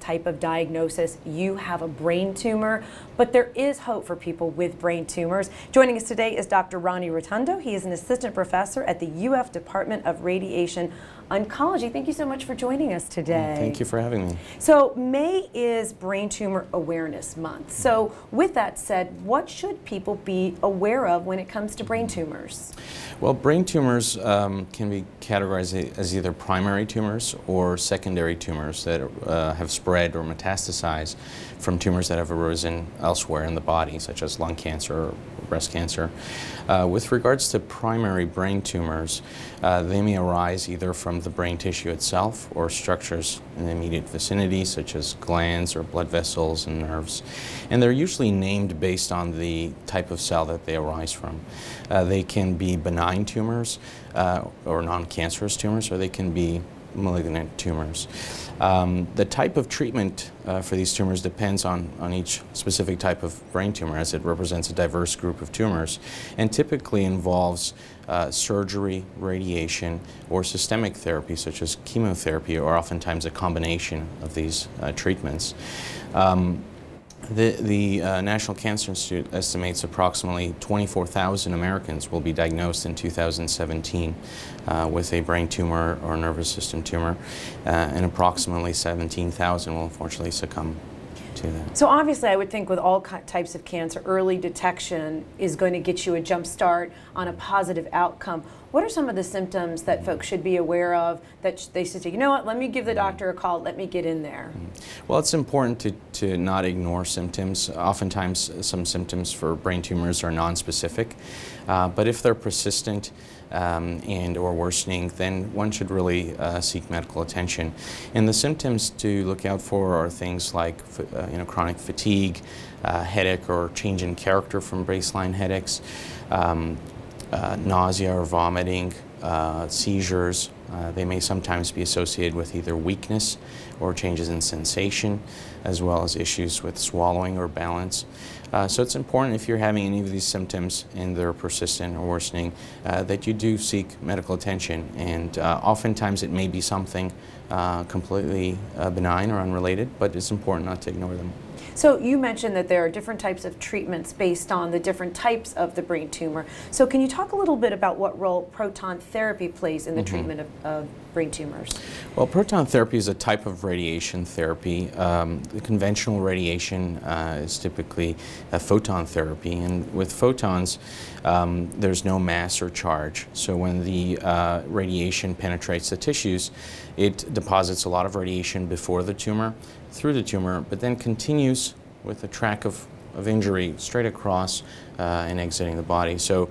type of diagnosis, you have a brain tumor, but there is hope for people with brain tumors. Joining us today is Dr. Ronnie Rotundo. He is an assistant professor at the UF Department of Radiation Oncology. Thank you so much for joining us today. Thank you for having me. So May is Brain Tumor Awareness Month. So with that said, what should people be aware of when it comes to brain tumors? Well, brain tumors can be categorized as either primary tumors or secondary tumors that have spread or metastasized from tumors that have arisen elsewhere in the body, such as lung cancer or breast cancer. With regards to primary brain tumors, they may arise either from the brain tissue itself or structures in the immediate vicinity, such as glands or blood vessels and nerves. And they're usually named based on the type of cell that they arise from. They can be benign tumors or non-cancerous tumors, or they can be malignant tumors. The type of treatment for these tumors depends on each specific type of brain tumor, as it represents a diverse group of tumors, and typically involves surgery, radiation, or systemic therapy such as chemotherapy, or oftentimes a combination of these treatments. The National Cancer Institute estimates approximately 24,000 Americans will be diagnosed in 2017 with a brain tumor or nervous system tumor, and approximately 17,000 will unfortunately succumb to that. So obviously I would think with all types of cancer, early detection is going to get you a jump start on a positive outcome. What are some of the symptoms that folks should be aware of that they should say, you know what, let me give the doctor a call, let me get in there? Well, it's important to not ignore symptoms. Oftentimes some symptoms for brain tumors are non-specific, but if they're persistent and or worsening, then one should really seek medical attention. And the symptoms to look out for are things like chronic fatigue, headache or change in character from baseline headaches, nausea or vomiting, seizures. They may sometimes be associated with either weakness or changes in sensation, as well as issues with swallowing or balance. So it's important, if you're having any of these symptoms and they're persistent or worsening, that you do seek medical attention. And oftentimes it may be something completely benign or unrelated, but it's important not to ignore them. So you mentioned that there are different types of treatments based on the different types of the brain tumor. So can you talk a little bit about what role proton therapy plays in the treatment of brain tumors? Well, proton therapy is a type of radiation therapy. The conventional radiation is typically a photon therapy, and with photons there's no mass or charge. So when the radiation penetrates the tissues, it deposits a lot of radiation before the tumor, through the tumor, but then continues with a track of injury straight across and exiting the body. So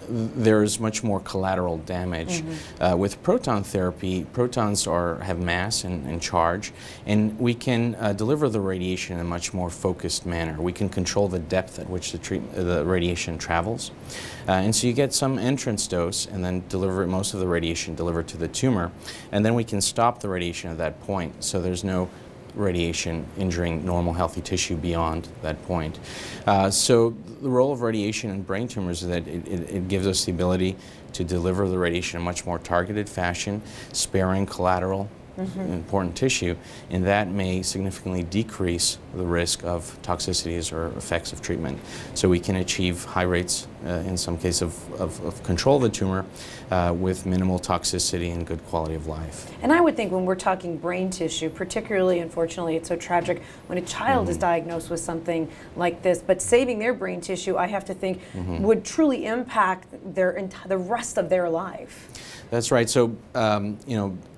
there's much more collateral damage. With proton therapy, protons have mass and charge, and we can deliver the radiation in a much more focused manner. We can control the depth at which the radiation travels. And so you get some entrance dose and then most of the radiation delivered to the tumor, and then we can stop the radiation at that point, so there's no radiation injuring normal healthy tissue beyond that point. So the role of radiation in brain tumors is that it gives us the ability to deliver the radiation in a much more targeted fashion, sparing collateral important tissue, and that may significantly decrease the risk of toxicities or effects of treatment. So we can achieve high rates, in some cases, of control of the tumor with minimal toxicity and good quality of life. And I would think when we're talking brain tissue, particularly, unfortunately, it's so tragic when a child is diagnosed with something like this, but saving their brain tissue, I have to think, would truly impact the rest of their life. That's right. So,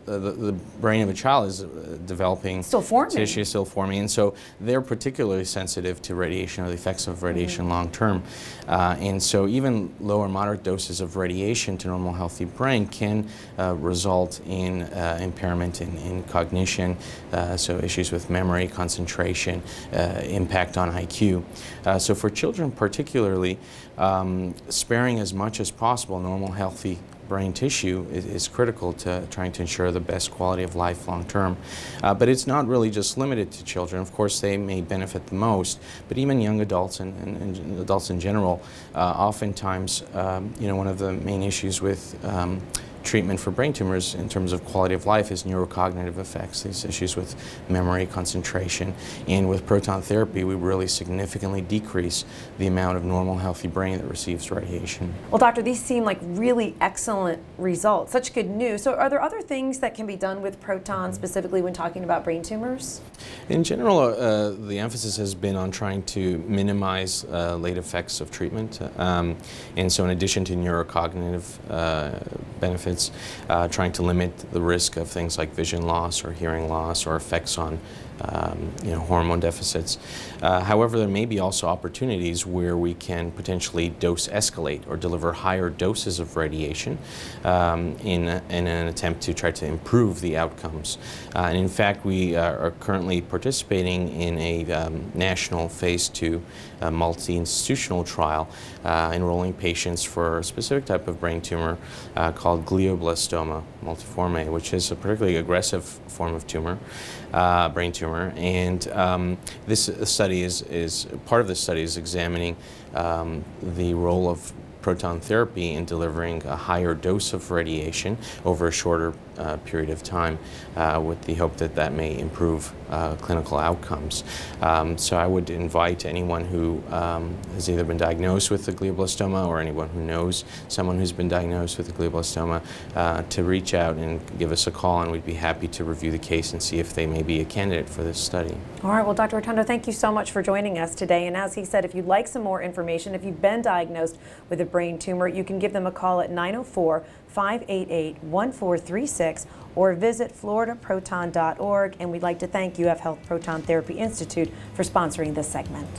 the brain of a child is developing tissue, still forming, and so they're particularly sensitive to radiation or the effects of radiation long term. And so even low or moderate doses of radiation to normal healthy brain can result in impairment in cognition, so issues with memory, concentration, impact on IQ. So for children particularly, sparing as much as possible normal healthy brain tissue is critical to trying to ensure the best quality of life long term. But it's not really just limited to children. Of course, they may benefit the most, but even young adults and adults in general, oftentimes, one of the main issues with treatment for brain tumors in terms of quality of life is neurocognitive effects, these issues with memory, concentration, and with proton therapy we really significantly decrease the amount of normal healthy brain that receives radiation. Well, doctor, these seem like really excellent results, such good news. So are there other things that can be done with proton specifically when talking about brain tumors? In general, the emphasis has been on trying to minimize late effects of treatment, and so in addition to neurocognitive benefits, trying to limit the risk of things like vision loss or hearing loss or effects on hormone deficits. However, there may be also opportunities where we can potentially dose escalate or deliver higher doses of radiation in an attempt to try to improve the outcomes. And in fact, we are currently participating in a national phase 2 multi-institutional trial enrolling patients for a specific type of brain tumor called glioblastoma multiforme, which is a particularly aggressive form of tumor, brain tumor. And this study part of the study is examining the role of proton therapy in delivering a higher dose of radiation over a shorter period of time with the hope that that may improve clinical outcomes. So I would invite anyone who has either been diagnosed with a glioblastoma or anyone who knows someone who's been diagnosed with a glioblastoma to reach out and give us a call, and we'd be happy to review the case and see if they may be a candidate for this study. All right, well, Dr. Rotundo, thank you so much for joining us today. And as he said, if you'd like some more information, if you've been diagnosed with a brain tumor, you can give them a call at 904-588-1436 or visit floridaproton.org. And we'd like to thank UF Health Proton Therapy Institute for sponsoring this segment.